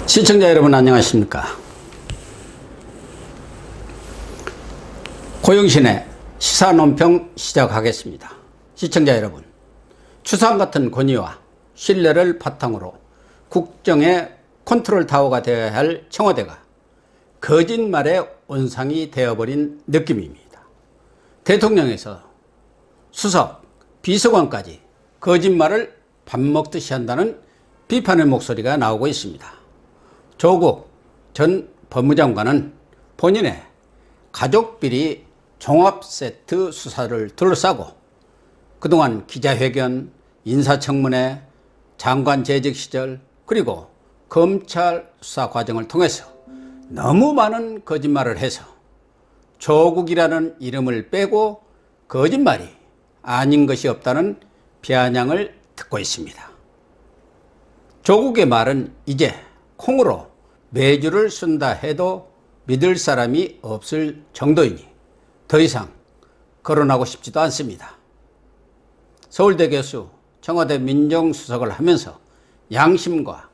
시청자 여러분 안녕하십니까. 고영신의 시사논평 시작하겠습니다. 시청자 여러분, 추상 같은 권위와 신뢰를 바탕으로 국정의 컨트롤 타워가 되어야 할 청와대가 거짓말의 온상이 되어버린 느낌입니다. 대통령에서 수석, 비서관까지 거짓말을 밥 먹듯이 한다는 비판의 목소리가 나오고 있습니다. 조국 전 법무장관은 본인의 가족비리 종합세트 수사를 둘러싸고 그동안 기자회견, 인사청문회, 장관 재직 시절 그리고 검찰 수사 과정을 통해서 너무 많은 거짓말을 해서 조국이라는 이름을 빼고 거짓말이 아닌 것이 없다는 비아냥을 듣고 있습니다. 조국의 말은 이제 콩으로 매주를 쓴다 해도 믿을 사람이 없을 정도이니 더 이상 거론하고 싶지도 않습니다. 서울대 교수, 청와대 민정수석을 하면서 양심과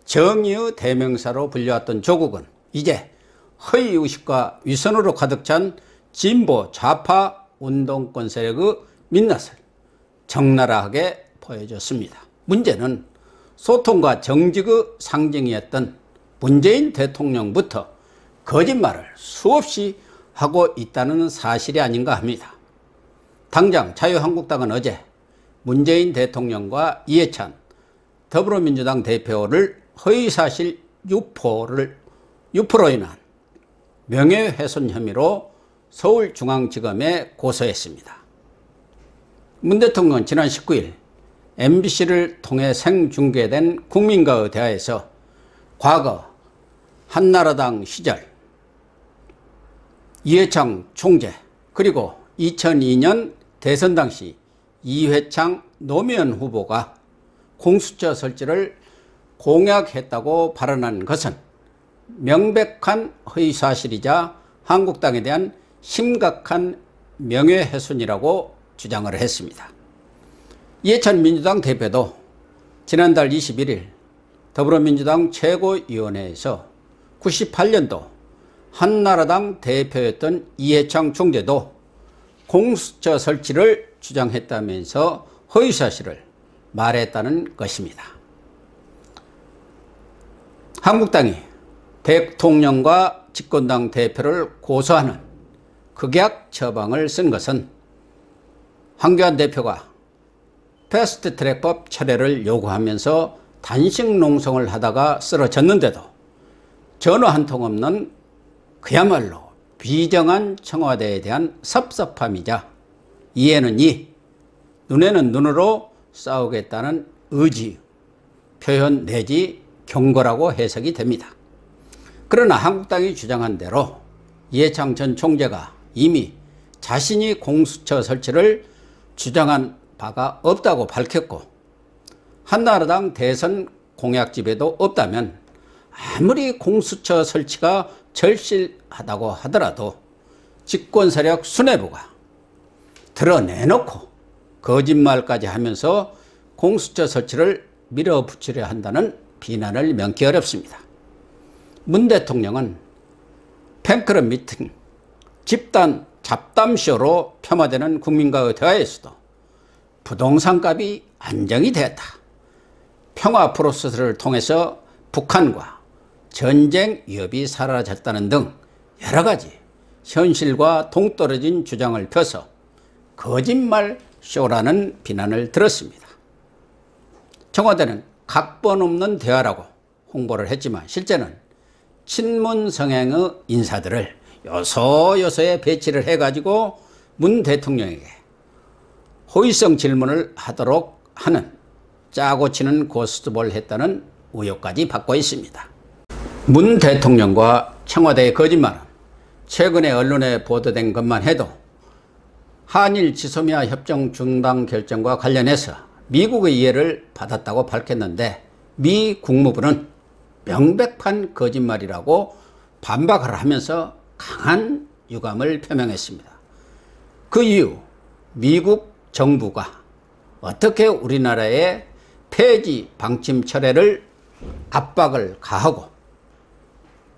정의의 대명사로 불려왔던 조국은 이제 허위의식과 위선으로 가득 찬 진보 좌파 운동권 세력의 민낯을 적나라하게 보여줬습니다. 문제는 소통과 정직의 상징이었던 문재인 대통령부터 거짓말을 수없이 하고 있다는 사실이 아닌가 합니다. 당장 자유한국당은 어제 문재인 대통령과 이해찬 더불어민주당 대표를 허위사실 유포로 인한 명예훼손 혐의로 서울중앙지검에 고소했습니다. 문 대통령은 지난 19일 MBC를 통해 생중계된 국민과의 대화에서 과거 한나라당 시절 이해창 총재 그리고 2002년 대선 당시 이회창 노무현 후보가 공수처 설치를 공약했다고 발언한 것은 명백한 허위사실이자 한국당에 대한 심각한 명예훼손이라고 주장을 했습니다. 이해찬 민주당 대표도 지난달 21일 더불어민주당 최고위원회에서 98년도 한나라당 대표였던 이해창 총재도 공수처 설치를 주장했다면서 허위사실을 말했다는 것입니다. 한국당이 대통령과 집권당 대표를 고소하는 극약 처방을 쓴 것은 황교안 대표가 패스트트랙법 철회를 요구하면서 단식 농성을 하다가 쓰러졌는데도 전화 한 통 없는 그야말로 비정한 청와대에 대한 섭섭함이자 이에는 이, 눈에는 눈으로 싸우겠다는 의지, 표현 내지 경고라고 해석이 됩니다. 그러나 한국당이 주장한 대로 이해창 전 총재가 이미 자신이 공수처 설치를 주장한 바가 없다고 밝혔고 한나라당 대선 공약집에도 없다면 아무리 공수처 설치가 절실하다고 하더라도 집권세력 수뇌부가 드러내놓고 거짓말까지 하면서 공수처 설치를 밀어붙이려 한다는 비난을 면키 어렵습니다. 문 대통령은 팬클럽 미팅, 집단 잡담쇼로 폄하되는 국민과의 대화에서도 부동산 값이 안정이 되었다, 평화 프로세스를 통해서 북한과 전쟁 위협이 사라졌다는 등 여러 가지 현실과 동떨어진 주장을 펴서 거짓말 쇼라는 비난을 들었습니다. 청와대는 각본 없는 대화라고 홍보를 했지만 실제는 친문 성향의 인사들을 요소요소에 배치를 해가지고 문 대통령에게 호의성 질문을 하도록 하는 짜고 치는 고스톱을 했다는 의혹까지 받고 있습니다. 문 대통령과 청와대의 거짓말은 최근에 언론에 보도된 것만 해도 한일 지소미아 협정 중단 결정과 관련해서 미국의 이해를 받았다고 밝혔는데 미 국무부는 명백한 거짓말이라고 반박을 하면서 강한 유감을 표명했습니다. 그 이후 미국 정부가 어떻게 우리나라의 폐지 방침 철회를 압박을 가하고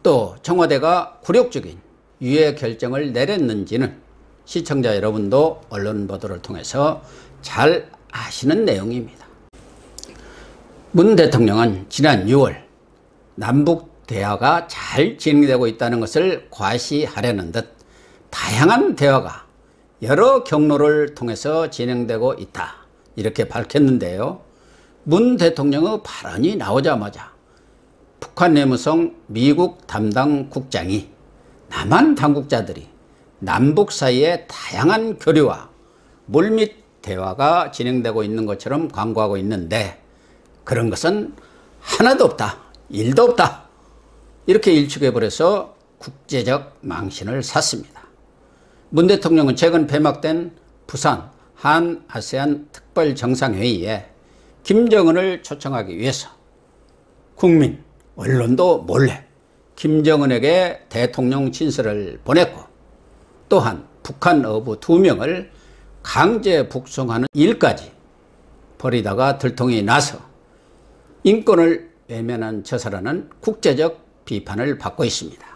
또 청와대가 굴욕적인 유예 결정을 내렸는지는 시청자 여러분도 언론 보도를 통해서 잘 아시는 내용입니다. 문 대통령은 지난 6월 남북 대화가 잘 진행되고 있다는 것을 과시하려는 듯 다양한 대화가 여러 경로를 통해서 진행되고 있다, 이렇게 밝혔는데요. 문 대통령의 발언이 나오자마자 북한 내무성 미국 담당 국장이 남한 당국자들이 남북 사이에 다양한 교류와 물밑 대화가 진행되고 있는 것처럼 광고하고 있는데 그런 것은 하나도 없다, 일도 없다, 이렇게 일축해버려서 국제적 망신을 샀습니다. 문 대통령은 최근 폐막된 부산 한 아세안 특별 정상회의에 김정은을 초청하기 위해서 국민, 언론도 몰래 김정은에게 대통령 친서를 보냈고, 또한 북한 어부 2명을 강제 북송하는 일까지 벌이다가 들통이 나서 인권을 외면한 처사라는 국제적 비판을 받고 있습니다.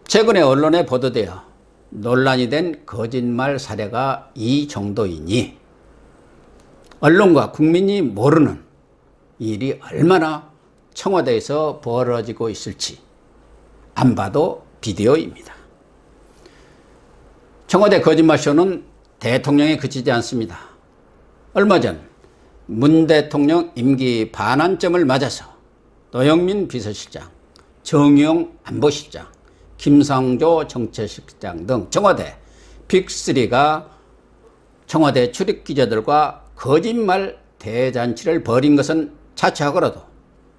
최근에 언론에 보도되어 논란이 된 거짓말 사례가 이 정도이니 언론과 국민이 모르는 일이 얼마나 청와대에서 벌어지고 있을지 안 봐도 비디오입니다. 청와대 거짓말쇼는 대통령에 그치지 않습니다. 얼마 전 문 대통령 임기 반환점을 맞아서 노영민 비서실장, 정의용 안보실장, 김상조 정책실장 등 청와대 빅3가 청와대 출입기자들과 거짓말 대잔치를 벌인 것은 차치하고라도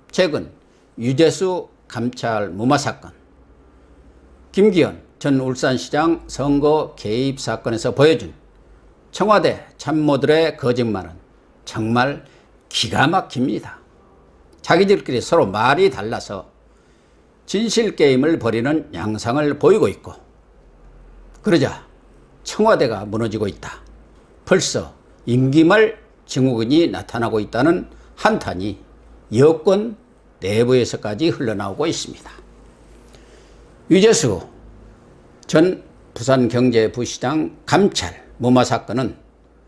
최근 유재수 감찰 무마 사건, 김기현 전 울산시장 선거 개입 사건에서 보여준 청와대 참모들의 거짓말은 정말 기가 막힙니다. 자기들끼리 서로 말이 달라서 진실 게임을 벌이는 양상을 보이고 있고, 그러자 청와대가 무너지고 있다, 벌써 임기 말 증후군이 나타나고 있다는 한탄이 여권 내부에서까지 흘러나오고 있습니다. 유재수 전 부산경제부시장 감찰 무마 사건은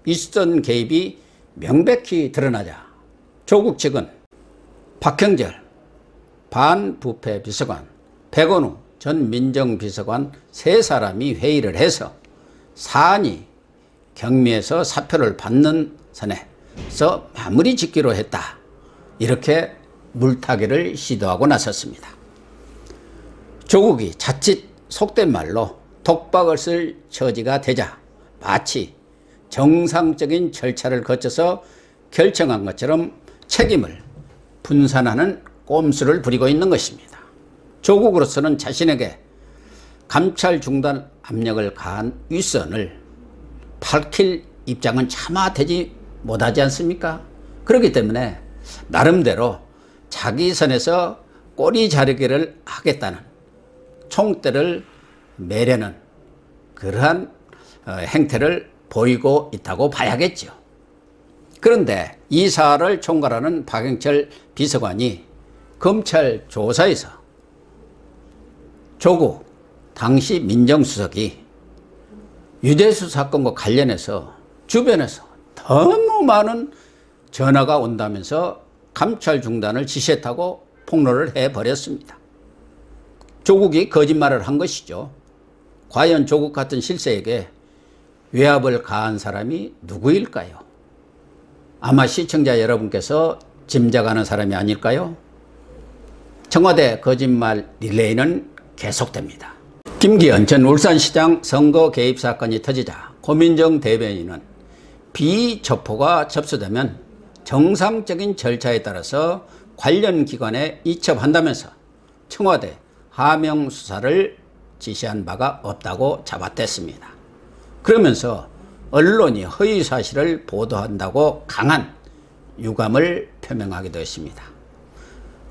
윗선 개입이 명백히 드러나자 조국 측은 박형절 반부패 비서관, 백원우 전 민정비서관 3사람이 회의를 해서 사안이 경미해서 사표를 받는 선에서 마무리 짓기로 했다, 이렇게 물타기를 시도하고 나섰습니다. 조국이 자칫 속된 말로 독박을 쓸 처지가 되자 마치 정상적인 절차를 거쳐서 결정한 것처럼 책임을 분산하는 꼼수를 부리고 있는 것입니다. 조국으로서는 자신에게 감찰 중단 압력을 가한 윗선을 밝힐 입장은 차마 되지 못하지 않습니까? 그렇기 때문에 나름대로 자기 선에서 꼬리 자르기를 하겠다는 총대를 매려는 그러한 행태를 보이고 있다고 봐야겠죠. 그런데 이 사안을 총괄하는 박영철 비서관이 검찰 조사에서 조국 당시 민정수석이 유재수 사건과 관련해서 주변에서 너무 많은 전화가 온다면서 감찰 중단을 지시했다고 폭로를 해버렸습니다. 조국이 거짓말을 한 것이죠. 과연 조국 같은 실세에게 외압을 가한 사람이 누구일까요? 아마 시청자 여러분께서 짐작하는 사람이 아닐까요? 청와대 거짓말 릴레이는 계속됩니다. 김기현 전 울산시장 선거 개입 사건이 터지자 고민정 대변인은 비첩보가 접수되면 정상적인 절차에 따라서 관련 기관에 이첩한다면서 청와대 하명 수사를 지시한 바가 없다고 잡아댔습니다. 그러면서 언론이 허위 사실을 보도한다고 강한 유감을 표명하기도 했습니다.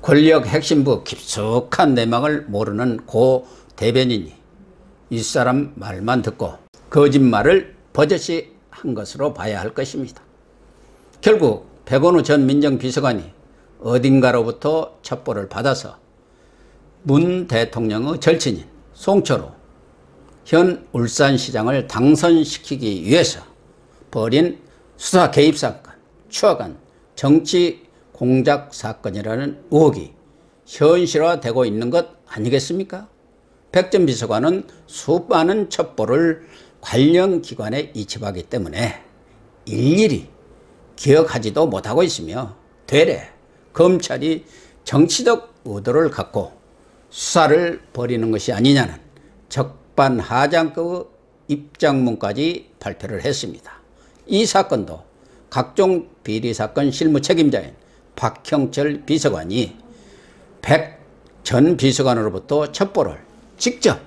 권력 핵심부 깊숙한 내막을 모르는 고 대변인이 윗사람 말만 듣고 거짓말을 버젓이 한 것으로 봐야 할 것입니다. 결국 백원우 전 민정비서관이 어딘가로부터 첩보를 받아서 문 대통령의 절친인 송철호 현 울산시장을 당선시키기 위해서 벌인 수사 개입 사건, 추악한 정치 공작 사건이라는 의혹이 현실화되고 있는 것 아니겠습니까? 백 전 비서관은 수많은 첩보를 관련 기관에 이첩하기 때문에 일일이 기억하지도 못하고 있으며 되레 검찰이 정치적 의도를 갖고 수사를 벌이는 것이 아니냐는 적반하장급 입장문까지 발표를 했습니다. 이 사건도 각종 비리사건 실무 책임자인 박형철 비서관이 백 전 비서관으로부터 첩보를 직접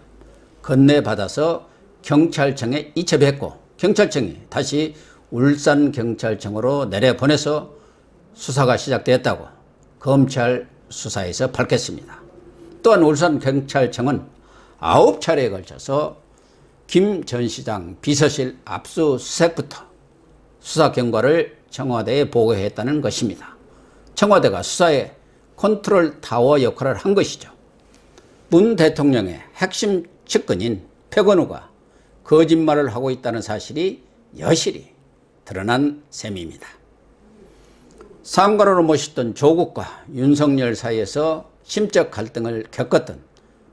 건네받아서 경찰청에 이첩했고 경찰청이 다시 울산경찰청으로 내려보내서 수사가 시작되었다고 검찰 수사에서 밝혔습니다. 또한 울산경찰청은 9차례에 걸쳐서 김 전 시장 비서실 압수수색부터 수사 경과를 청와대에 보고했다는 것입니다. 청와대가 수사에 컨트롤 타워 역할을 한 것이죠. 문 대통령의 핵심 측근인 표건우가 거짓말을 하고 있다는 사실이 여실히 드러난 셈입니다. 상가로로 모셨던 조국과 윤석열 사이에서 심적 갈등을 겪었던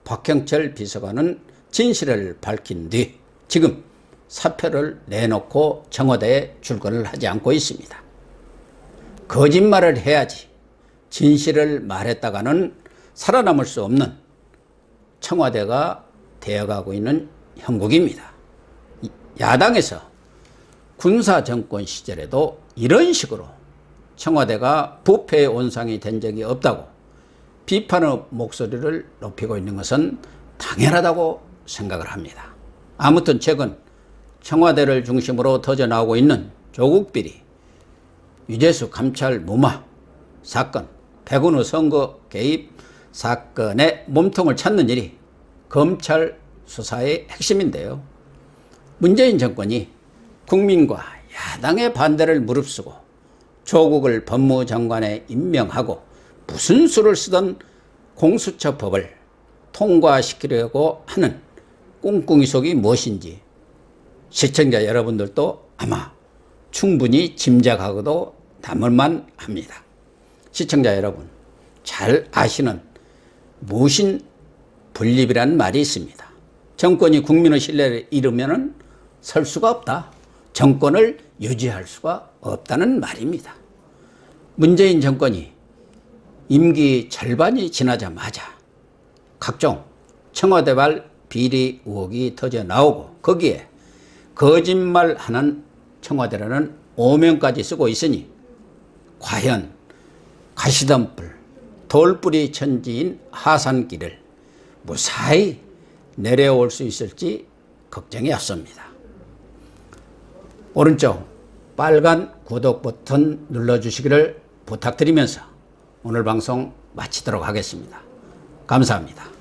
박형철 비서관은 진실을 밝힌 뒤 지금 사표를 내놓고 청와대에 출근을 하지 않고 있습니다. 거짓말을 해야지 진실을 말했다가는 살아남을 수 없는 청와대가 되어가고 있는 형국입니다. 야당에서 군사정권 시절에도 이런 식으로 청와대가 부패의 온상이 된 적이 없다고 비판의 목소리를 높이고 있는 것은 당연하다고 생각을 합니다. 아무튼 최근 청와대를 중심으로 터져나오고 있는 조국 비리, 유재수 감찰 무마 사건, 백운우 선거 개입 사건의 몸통을 찾는 일이 검찰 수사의 핵심인데요. 문재인 정권이 국민과 야당의 반대를 무릅쓰고 조국을 법무장관에 임명하고 무슨 수를 쓰던 공수처법을 통과시키려고 하는 꿍꿍이 속이 무엇인지 시청자 여러분들도 아마 충분히 짐작하고도 남을만 합니다. 시청자 여러분, 잘 아시는 무신 분립이라는 말이 있습니다. 정권이 국민의 신뢰를 잃으면 설 수가 없다. 정권을 유지할 수가 없다는 말입니다. 문재인 정권이 임기 절반이 지나자마자 각종 청와대발 비리 의혹이 터져 나오고 거기에 거짓말하는 청와대라는 오명까지 쓰고 있으니 과연 가시덤 불, 돌뿌리 천지인 하산길을 무사히 내려올 수 있을지 걱정이 앞섭니다. 오른쪽 빨간 구독 버튼 눌러주시기를 부탁드리면서 오늘 방송 마치도록 하겠습니다. 감사합니다.